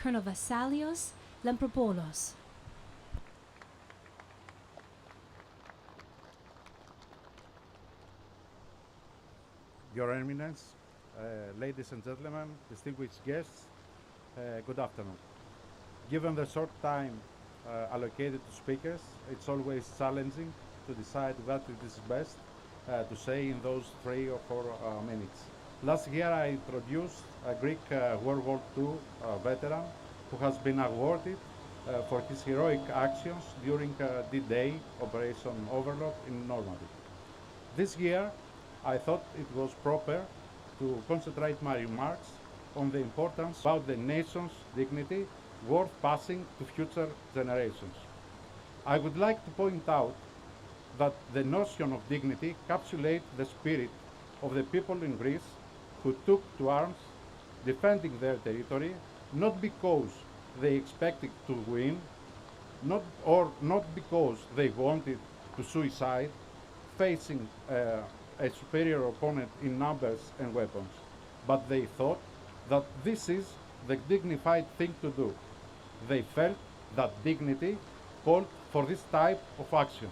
Colonel Vasileios, Lampropoulos. Your Eminence, ladies and gentlemen, distinguished guests, good afternoon. Given the short time allocated to speakers, it's always challenging to decide what it is best to say in those 3 or 4 minutes. Last year I introduced a Greek World War II veteran who has been awarded for his heroic actions during D-Day Operation Overlord in Normandy. This year, I thought it was proper to concentrate my remarks on the importance about the nation's dignity worth passing to future generations. I would like to point out that the notion of dignity encapsulates the spirit of the people in Greece who took to arms defending their territory not because they expected to win, not because they wanted to suicide, facing a superior opponent in numbers and weapons, but they thought that this is the dignified thing to do. They felt that dignity called for this type of action.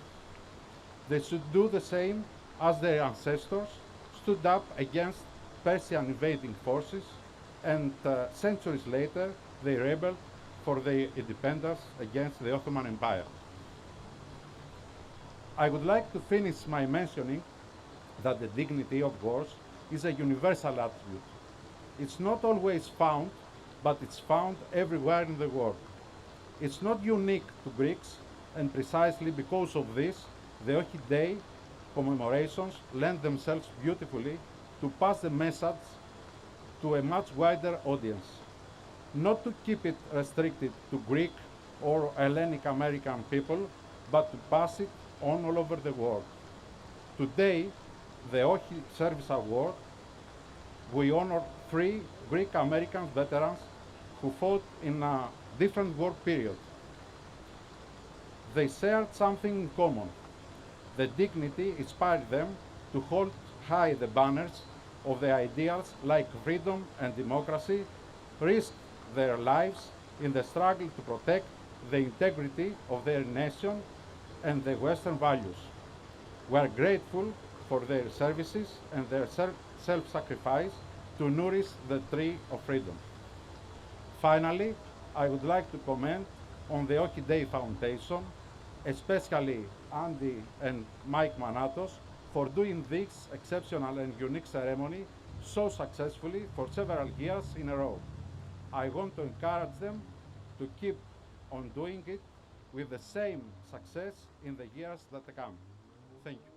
They should do the same as their ancestors stood up against Persian invading forces, and centuries later they rebelled for their independence against the Ottoman Empire. I would like to finish by mentioning that the dignity of wars is a universal attribute. It's not always found, but it's found everywhere in the world. It's not unique to Greeks, and precisely because of this, the Ochi Day commemorations lend themselves beautifully to pass the message to a much wider audience. Not to keep it restricted to Greek or Hellenic American people, but to pass it on all over the world. Today, the Ochi Service Award, we honor 3 Greek American veterans who fought in a different war period. They shared something in common. The dignity inspired them to hold high the banners of the ideals like freedom and democracy, risk their lives in the struggle to protect the integrity of their nation and the Western values. We are grateful for their services and their self-sacrifice to nourish the tree of freedom. Finally, I would like to comment on the Ochi Day Foundation, especially Andy and Mike Manatos, for doing this exceptional and unique ceremony so successfully for several years in a row. I want to encourage them to keep on doing it with the same success in the years that come. Thank you.